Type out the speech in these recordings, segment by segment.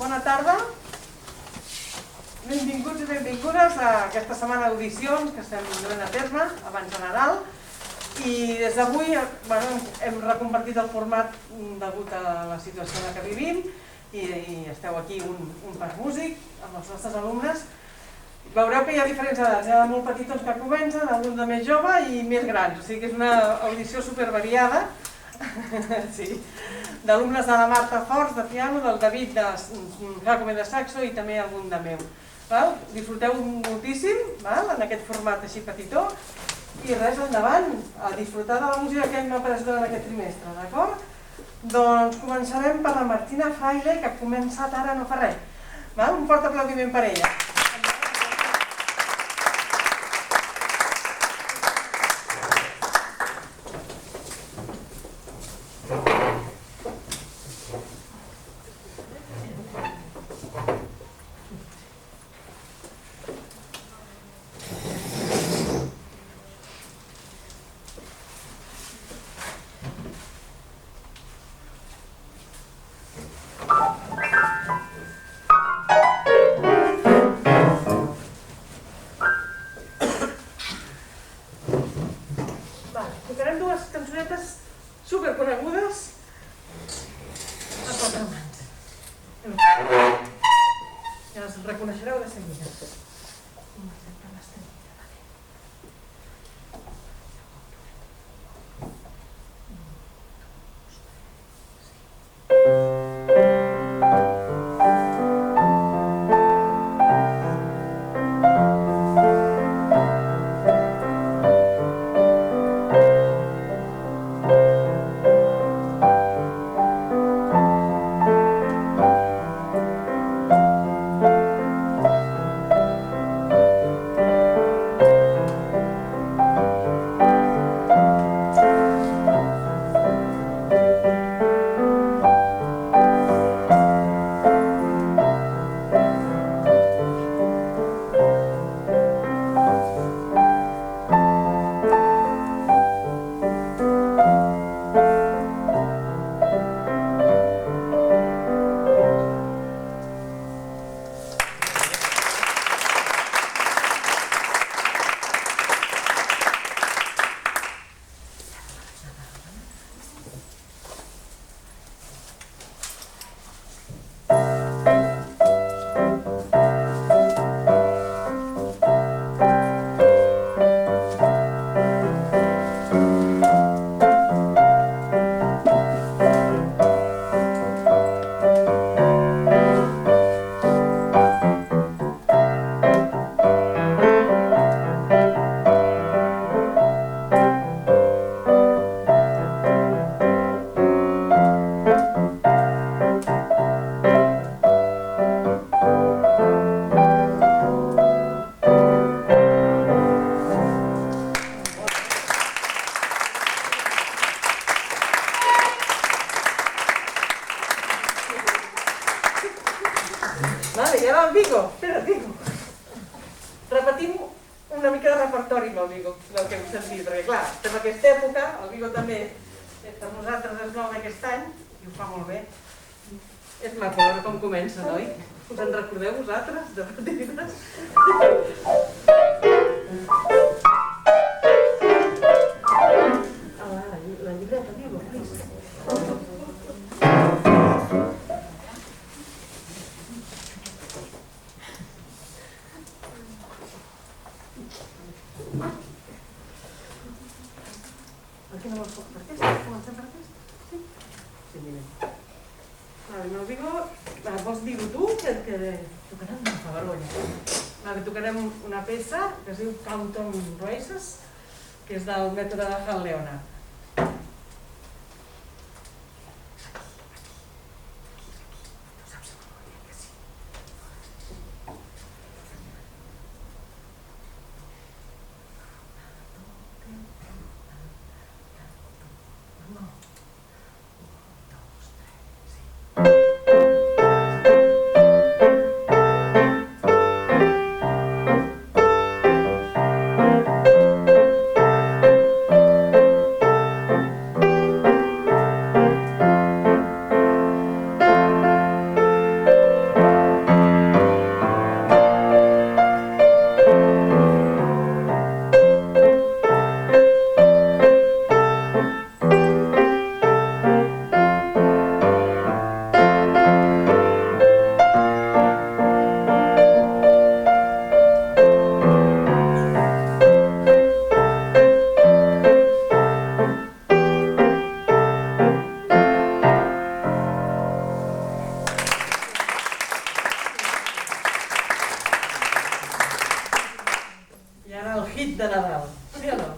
Bona tarda. Benvinguts i benvingudes a aquesta setmana d'audicions que estem duent a terme abans de Nadal. I des d'avui hem reconvertit el format degut a la situació en la que vivim i esteu aquí un pas músic amb els nostres alumnes. Veureu que hi ha diferents edats, hi ha de molt petitons que comencen, alguns de més jove i més grans, o sigui que és una audició supervariada. Sí. D'alumnes de la Marta Forts de piano, del David de Jacome de saxo i també algun de meu. Disfruteu moltíssim en aquest format així petitó i res, endavant, a disfrutar de la música que hem après durant aquest trimestre, d'acord? Doncs començarem per la Martina Fraile, que ha començat ara no fa res. Un fort aplaudiment per ella. Tocarem dues cançonetes superconegudes a quatre mans. Ja les reconeixereu de seguida. I ara el Vigo, espera, Vigo. Repetim una mica de repertori amb el Vigo, del que hem sentit, perquè clar, estem en aquesta època, el Vigo també per nosaltres és nou d'aquest any i ho fa molt bé. És maco veure com comença, noi? Us en recordeu vosaltres, de petites? La llibreta, Vigo, please. Vols dir-ho tu? Que tocarem una peça que es diu Canton Races, que és del mètode de Hal Leonard. de Nadal, sí o no?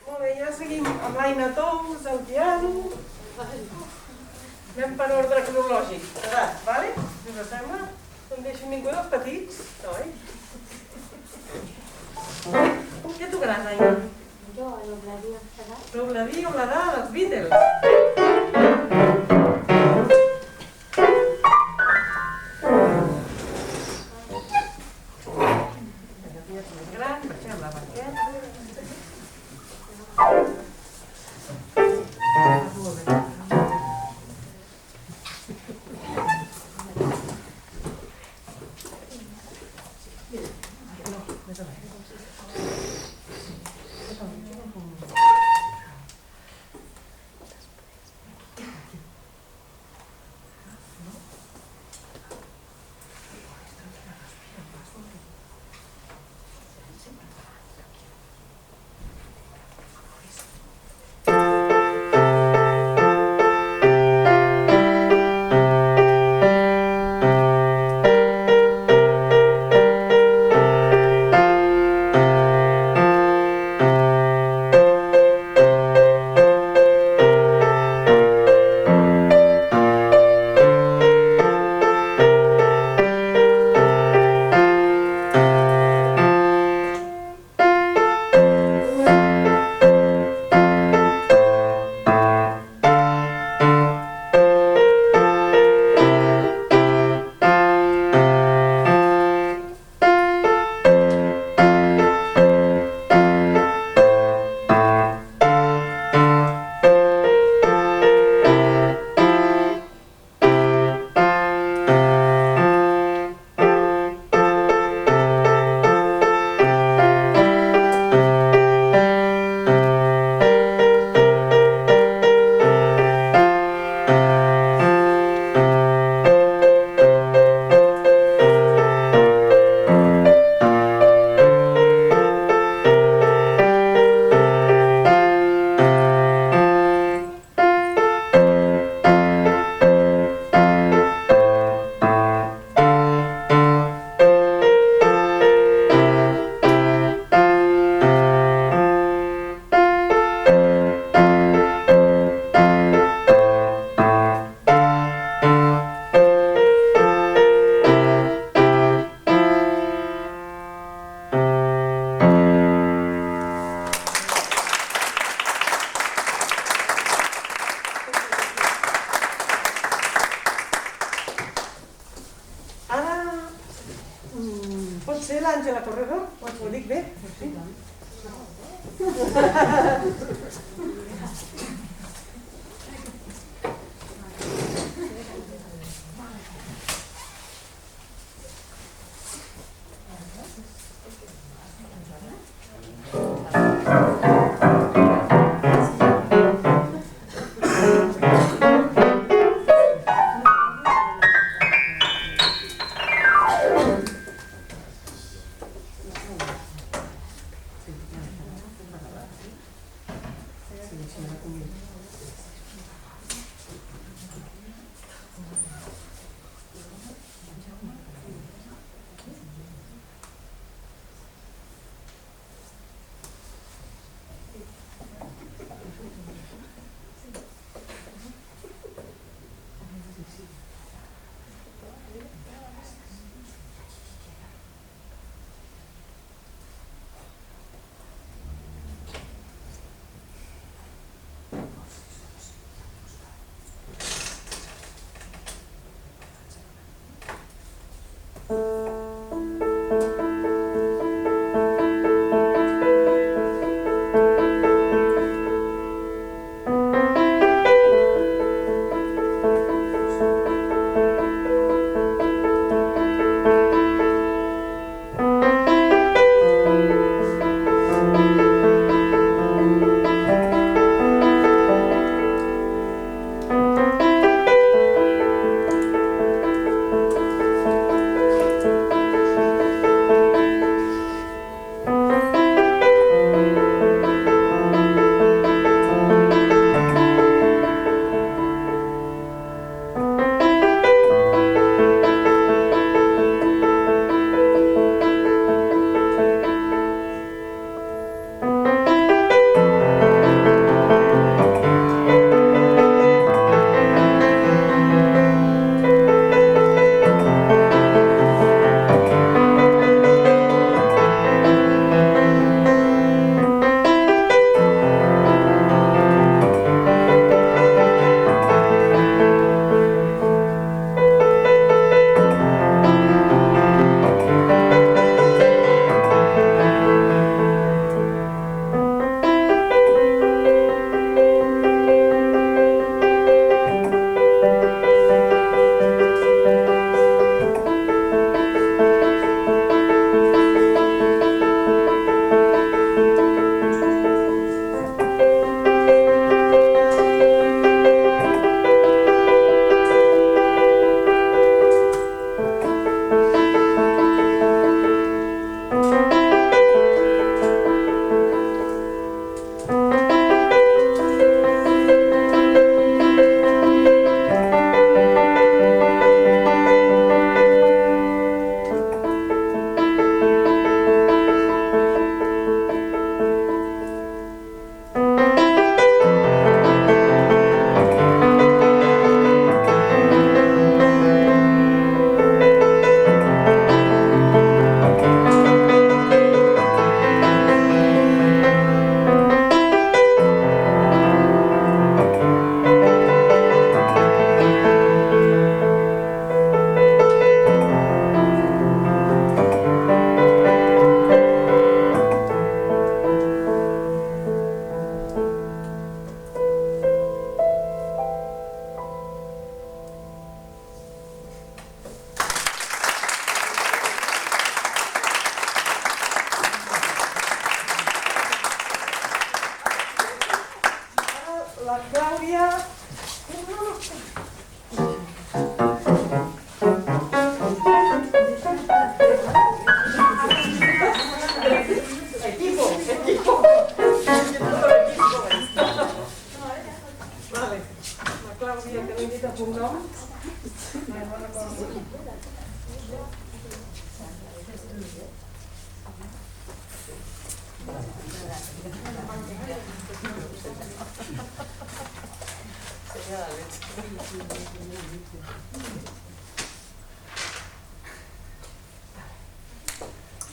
Molt bé, ja seguim amb l'Aina Tous, el piano. Anem per ordre cronològic, d'edat, vale? Si us sembla? No em deixen ningú dels petits, oi? Què tocaràs, Aina? Jo, l'Obladí Obladà. L'Obladí Obladà dels Beatles. Gran, baixem la banqueta. Pot ser l'Àngela Corredor? Ho dic bé? Sí?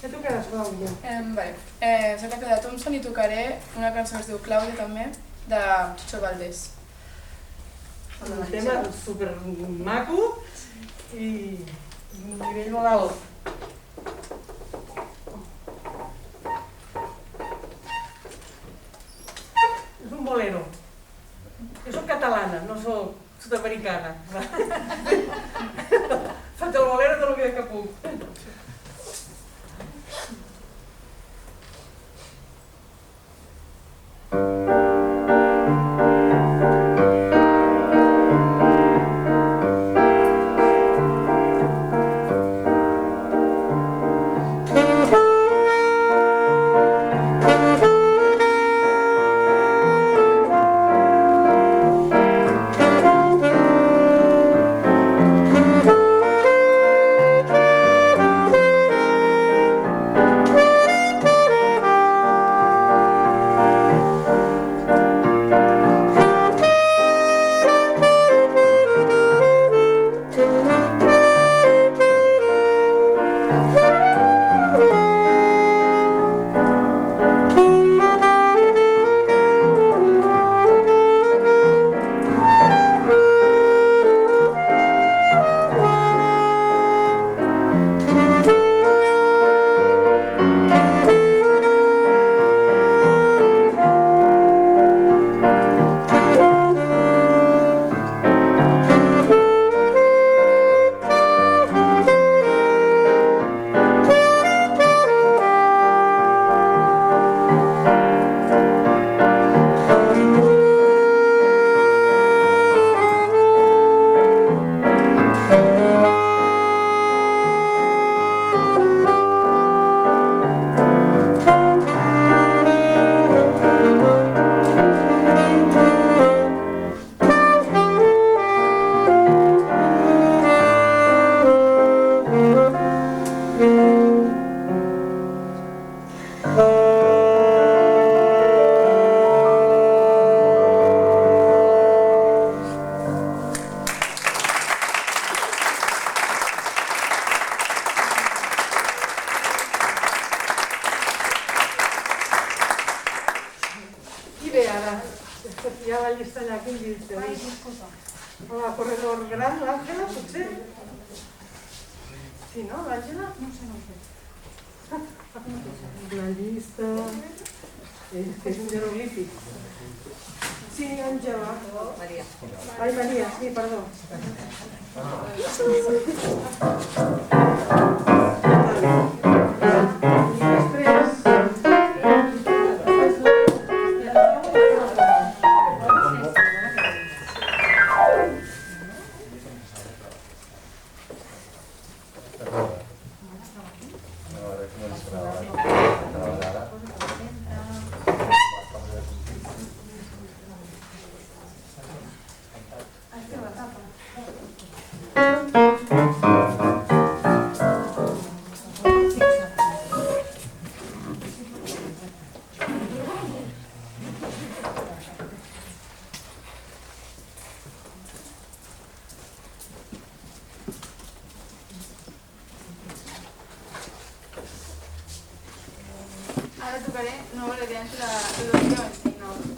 Què tocaràs, Clàudia? Soc la Clàudia Thompson i tocaré una cançó que es diu Clàudia també, de Chucho Valdés. Un tema super maco i un nivell molt alt. És un bolero. Jo soc catalana, no soc sud-americana. Faig el bolero de lo que puc. Ja la llista allà, quin llista? Ai, disculpa. La corredor gran, l'Àngela, potser? Sí, no, l'Àngela? No sé, no sé. La llista... És un jeroglífic. Sí, Àngela. Maria. Ai, Maria, sí, perdó. Ara tocaré Nueva Orleans de 2029.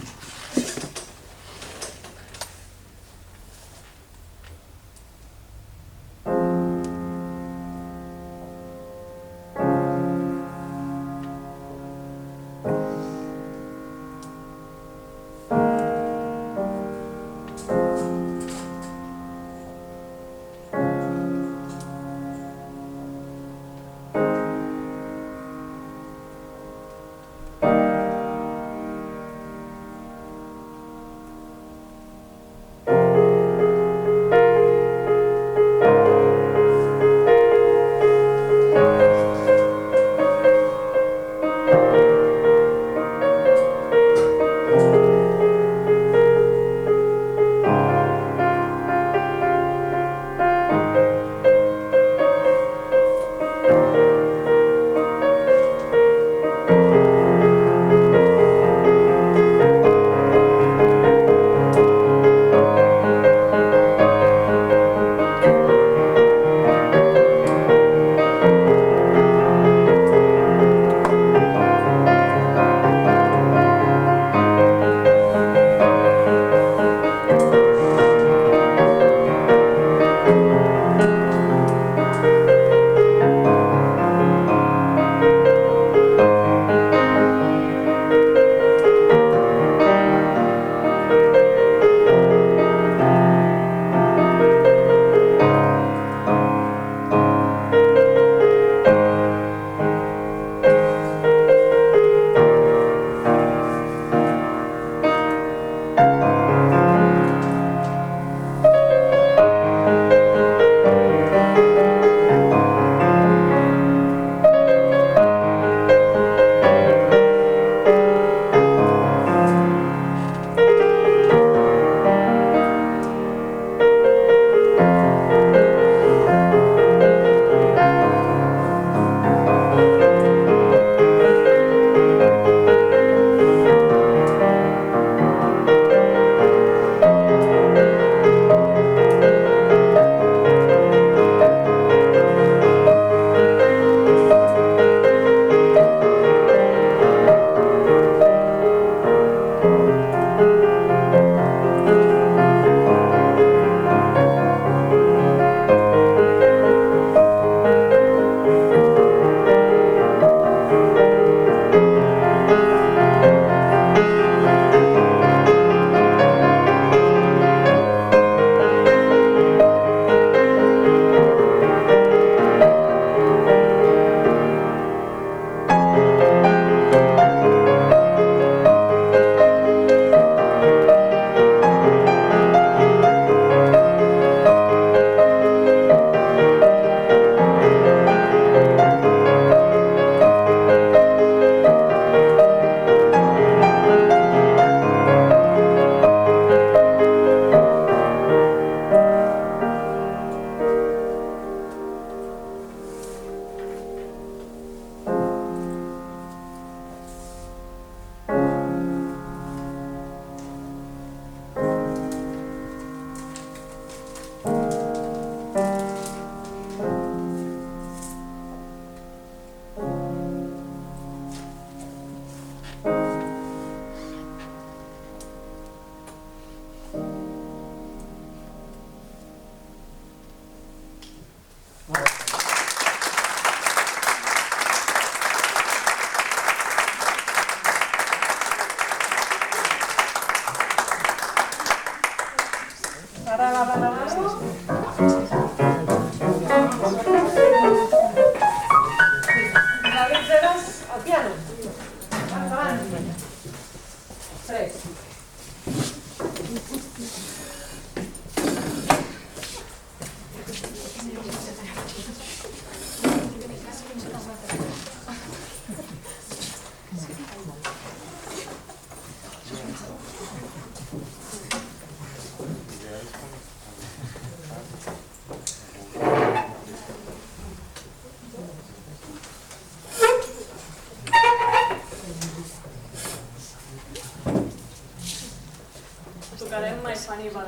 animal.